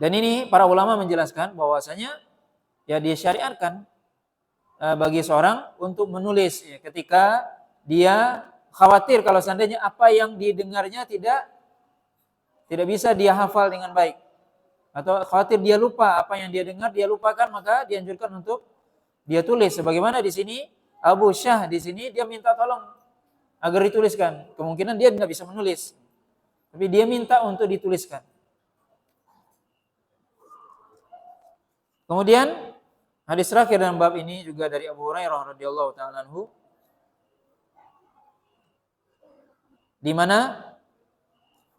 Dan ini para ulama menjelaskan bahwasanya ya disyariatkan bagi seorang untuk menulis ya, ketika dia khawatir kalau seandainya apa yang didengarnya tidak bisa dia hafal dengan baik, atau khawatir dia lupa apa yang dia dengar, dia lupakan, maka dianjurkan untuk dia tulis. Sebagaimana di sini Abu Syah di sini dia minta tolong agar dituliskan. Kemungkinan dia tidak bisa menulis, tapi dia minta untuk dituliskan. Kemudian hadis terakhir dalam bab ini juga dari Abu Hurairah radhiyallahu taala anhu, di mana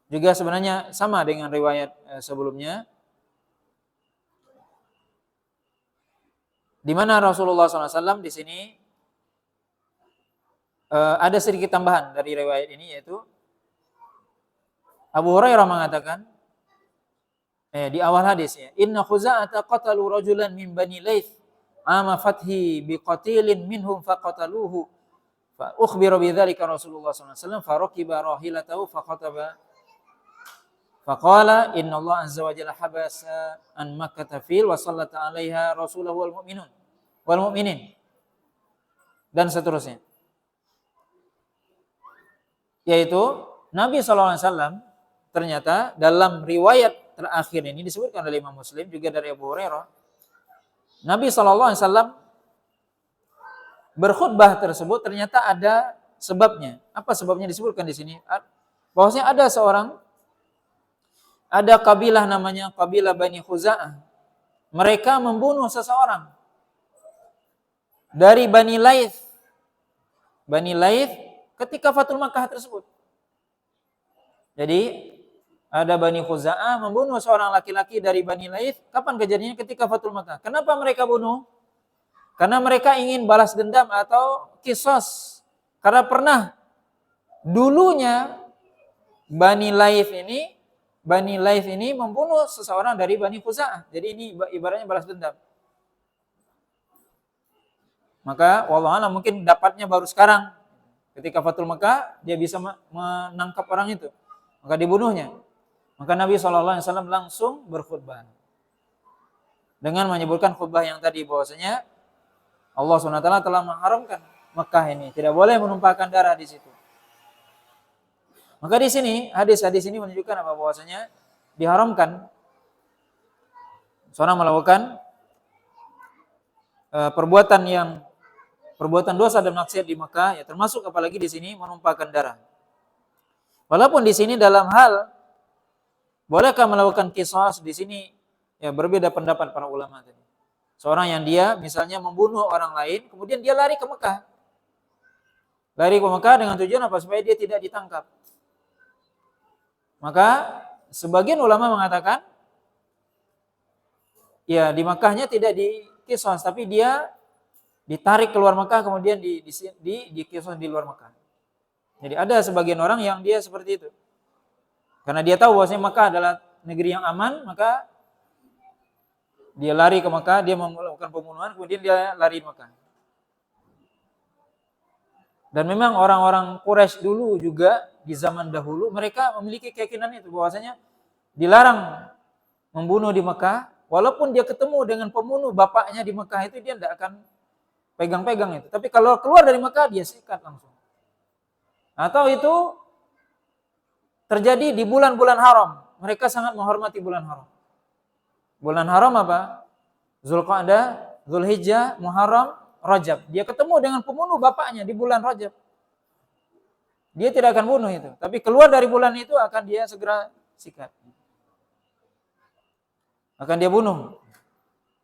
juga sebenarnya sama dengan riwayat sebelumnya, di mana Rasulullah SAW di sini ada sedikit tambahan dari riwayat ini, yaitu Abu Hurairah mengatakan di awal hadisnya, inna Khuza'ata qatalu rajulan min bani Laits ama fathi biqatilin minhum faqataluhu fa ukhbira bidzalika Rasulullah sallallahu alaihi wasallam farakiba rahilatahu faqataba faqala inna Allah azza wa jalla habasa an Makkah fil wa sallata 'alaiha rasulahu wal mu'minun. wal mu'minin dan seterusnya. Yaitu Nabi SAW ternyata dalam riwayat terakhir ini disebutkan oleh Imam Muslim juga dari Abu Hurairah, Nabi SAW berkhutbah tersebut ternyata ada sebabnya. Apa sebabnya disebutkan di sini? Bahwasanya ada kabilah namanya kabilah Bani Khuza'ah. Mereka membunuh seseorang dari Bani Laith. Bani Laith ketika Fathul Makkah tersebut. Jadi ada Bani Khuza'ah membunuh seorang laki-laki dari Bani Laith. Kapan kejadiannya? Ketika Fathul Makkah. Kenapa mereka bunuh? Karena mereka ingin balas dendam atau qisas. Karena pernah dulunya Bani Laith ini membunuh seseorang dari Bani Khuza'ah. Jadi ini ibaratnya balas dendam. Maka wallahu a'lam mungkin dapatnya baru sekarang. Ketika Fathul Makkah dia bisa menangkap orang itu. Maka dibunuhnya. Maka Nabi SAW langsung berkhutbah. Dengan menyebutkan khutbah yang tadi bahwasanya Allah SWT telah mengharamkan Mekah ini. Tidak boleh menumpahkan darah di situ. Maka di sini, hadis-hadis ini menunjukkan apa? Bahwasanya diharamkan seorang melakukan perbuatan dosa dan maksiat di Mekah, ya termasuk apalagi di sini menumpahkan darah. Walaupun di sini dalam hal bolehkah melakukan qisas, di sini ya berbeda pendapat para ulama tadi. Seorang yang dia misalnya membunuh orang lain, kemudian dia lari ke Mekah. Lari ke Mekah dengan tujuan apa? Supaya dia tidak ditangkap. Maka sebagian ulama mengatakan, ya di Mekahnya tidak diqisas, tapi dia ditarik keluar Mekah, kemudian diqisas di luar Mekah. Jadi ada sebagian orang yang dia seperti itu. Karena dia tahu bahwasanya Mekah adalah negeri yang aman, maka dia lari ke Mekah, dia melakukan pembunuhan, kemudian dia lari ke Mekah. Dan memang orang-orang Quraisy dulu juga di zaman dahulu mereka memiliki keyakinan itu bahwasanya dilarang membunuh di Mekah, walaupun dia ketemu dengan pembunuh bapaknya di Mekah itu dia tidak akan pegang-pegang itu. Tapi kalau keluar dari Mekah dia sikat langsung. Atau itu terjadi di bulan-bulan haram. Mereka sangat menghormati bulan haram. Bulan haram apa? Zulqa'dah, Zulhijjah, Muharram, Rajab. Dia ketemu dengan pembunuh bapaknya di bulan Rajab. Dia tidak akan bunuh itu. Tapi keluar dari bulan itu akan dia segera sikat. Akan dia bunuh.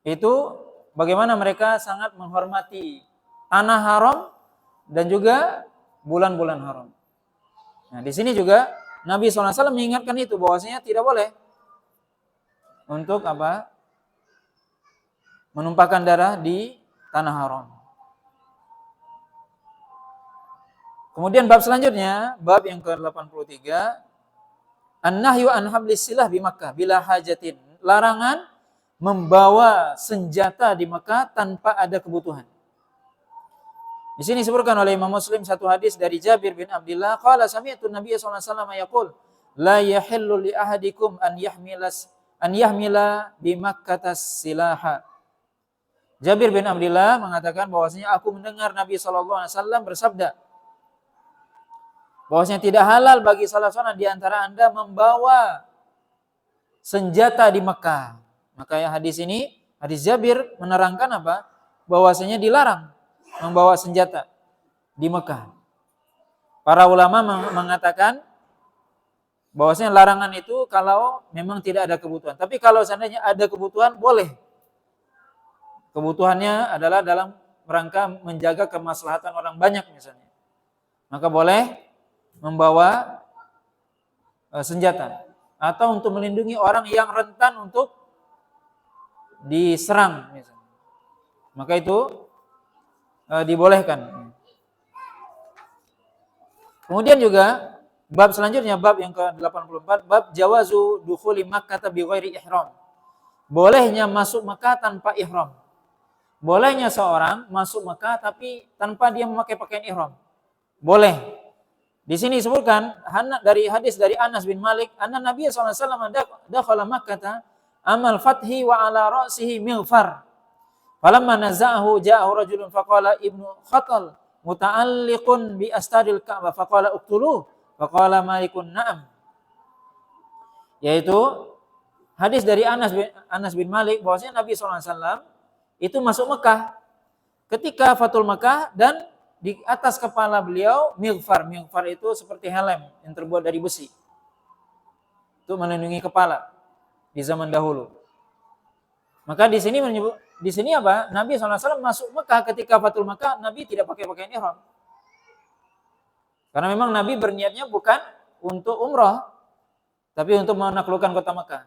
Itu bagaimana mereka sangat menghormati tanah haram dan juga bulan-bulan haram. Nah, di sini juga Nabi SAW mengingatkan itu bahwasanya tidak boleh untuk apa? Menumpahkan darah di tanah haram. Kemudian bab selanjutnya, bab yang ke-83, an-nahyu an hablis silah bi Makkah bila hajatin. Larangan membawa senjata di Makkah tanpa ada kebutuhan. Di sini disebutkan oleh Imam Muslim satu hadis dari Jabir bin Abdullah, qala sami'tu Nabiy sallallahu alaihi wasallam yaqul, la yahillu li ahadikum an yahmila bi Makkatas silaha. Jabir bin Abdullah mengatakan bahwasanya aku mendengar Nabi sallallahu alaihi wasallam bersabda bahwasanya tidak halal bagi salah seorang di antara Anda membawa senjata di Mekah. Maka ya hadis Jabir menerangkan apa? Bahwasanya dilarang membawa senjata di Mekah. Para ulama mengatakan bahwasanya larangan itu kalau memang tidak ada kebutuhan. Tapi kalau seandainya ada kebutuhan, boleh. Kebutuhannya adalah dalam rangka menjaga kemaslahatan orang banyak misalnya. Maka boleh membawa senjata. Atau untuk melindungi orang yang rentan untuk diserang misalnya. Maka itu dibolehkan. Kemudian juga bab selanjutnya, bab yang ke-84, bab jawazu dukhuli Makkah bi ghairi ihram. Bolehnya masuk Makkah tanpa ihram. Bolehnya seorang masuk Makkah tapi tanpa dia memakai pakaian ihram. Boleh. Di sini disebutkan dari hadis dari Anas bin Malik, anna Nabi sallallahu alaihi wasallam dakhala Makkah amal fathi wa ala ra'sihi mighfar. Falamma naza'ahu ja'ahu rajulun faqala Ibnu Khatal muta'alliqun bi astadil Ka'bah faqala uqtuluh faqala Malikun na'am. Yaitu hadis dari Anas bin Malik bahwasanya Nabi SAW itu masuk Mekah ketika Fathul Mekah dan di atas kepala beliau mighfar. Mighfar itu seperti helm yang terbuat dari besi untuk melindungi kepala di zaman dahulu. Maka di sini apa? Nabi SAW masuk Mekah ketika Fathul Mekah, Nabi tidak pakai pakaian ihram. Karena memang Nabi berniatnya bukan untuk umrah, tapi untuk menaklukkan kota Mekah.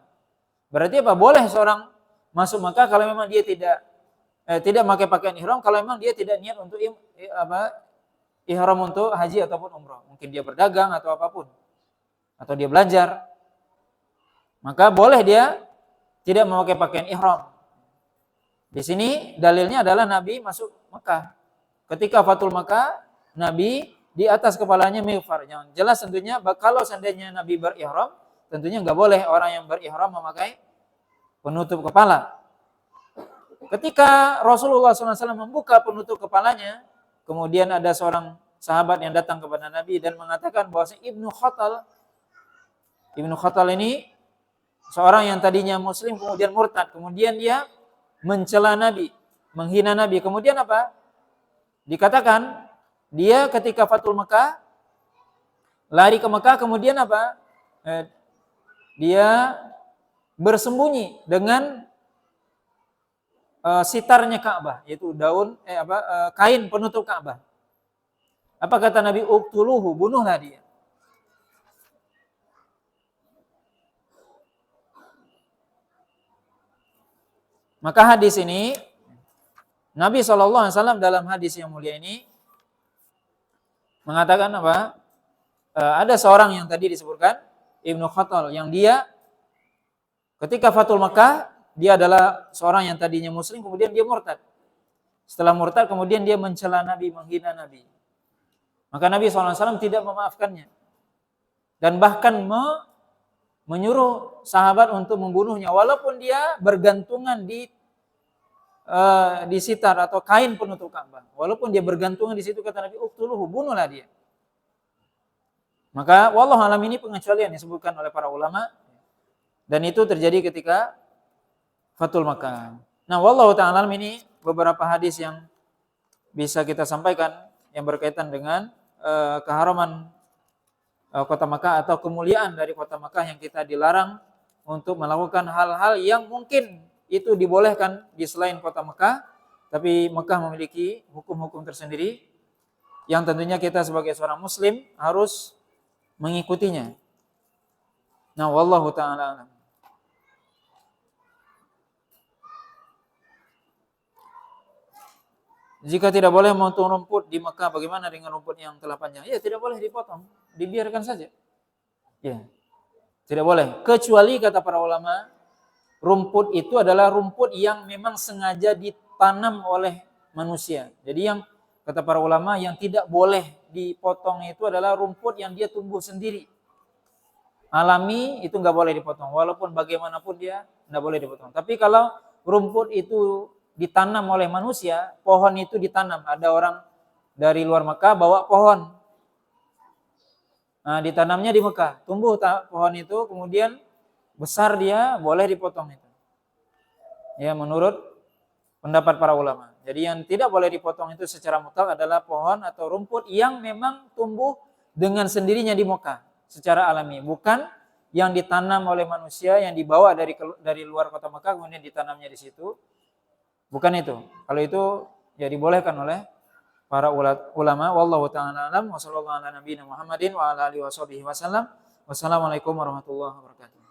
Berarti apa? Boleh seorang masuk Mekah kalau memang dia tidak pakai pakaian ihram, kalau memang dia tidak niat untuk ihram untuk haji ataupun umrah. Mungkin dia berdagang atau apapun. Atau dia belajar. Maka boleh dia tidak memakai pakaian ihram. Di sini dalilnya adalah Nabi masuk Mekah. Ketika Fathul Mekah, Nabi di atas kepalanya mighfar. Yang jelas tentunya kalau seandainya Nabi berihram, tentunya enggak boleh orang yang berihram memakai penutup kepala. Ketika Rasulullah SAW membuka penutup kepalanya, kemudian ada seorang sahabat yang datang kepada Nabi dan mengatakan bahwa Ibnu Khatal ini seorang yang tadinya Muslim kemudian murtad, kemudian dia mencela Nabi, menghina Nabi. Kemudian apa? Dikatakan dia ketika Fathul Mekah lari ke Mekah, kemudian apa? Dia bersembunyi dengan sitarnya Ka'bah, yaitu kain penutup Ka'bah. Apa kata Nabi? Uqtuluhu, bunuhlah dia. Maka hadis ini Nabi SAW dalam hadis yang mulia ini mengatakan apa? Ada seorang yang tadi disebutkan Ibnu Khatal yang dia ketika Fathul Mekah dia adalah seorang yang tadinya Muslim, kemudian dia murtad. Setelah murtad, kemudian dia mencela Nabi, menghina Nabi. Maka Nabi SAW tidak memaafkannya. Dan bahkan menyuruh sahabat untuk membunuhnya. Walaupun dia bergantungan di sitar atau kain penutup Ka'bah. Walaupun dia bergantungan di situ, kata Nabi, uqtuluhu, bunuhlah dia. Maka wallahu alam ini pengecualian disebutkan oleh para ulama. Dan itu terjadi ketika Fathul Mekah. Nah, wallahu ta'ala ini beberapa hadis yang bisa kita sampaikan yang berkaitan dengan keharaman kota Mekah atau kemuliaan dari kota Mekah yang kita dilarang untuk melakukan hal-hal yang mungkin itu dibolehkan di selain kota Mekah, tapi Mekah memiliki hukum-hukum tersendiri yang tentunya kita sebagai seorang muslim harus mengikutinya. Nah, wallahu ta'ala alam. Jika tidak boleh memotong rumput di Mekah, bagaimana dengan rumput yang telah panjang? Ya, tidak boleh dipotong, dibiarkan saja. Ya, tidak boleh. Kecuali kata para ulama, rumput itu adalah rumput yang memang sengaja ditanam oleh manusia. Jadi yang kata para ulama yang tidak boleh dipotong itu adalah rumput yang dia tumbuh sendiri. Alami itu nggak boleh dipotong, walaupun bagaimanapun dia nggak boleh dipotong. Tapi kalau rumput itu ditanam oleh manusia, pohon itu ditanam. Ada orang dari luar Mekah bawa pohon. Nah, ditanamnya di Mekah. Tumbuh pohon itu, kemudian besar dia, boleh dipotong itu. Ya, menurut pendapat para ulama. Jadi yang tidak boleh dipotong itu secara mutlak adalah pohon atau rumput yang memang tumbuh dengan sendirinya di Mekah secara alami. Bukan yang ditanam oleh manusia, yang dibawa dari luar kota Mekah, kemudian ditanamnya di situ. Bukan itu. Kalau itu ya dibolehkan oleh para ulama. Wallahu ta'ala alam. Wa sallallahu ala nabiyina Muhammadin wa ala alihi wa sahbihi wasallam. Wassalamualaikum warahmatullahi wabarakatuh.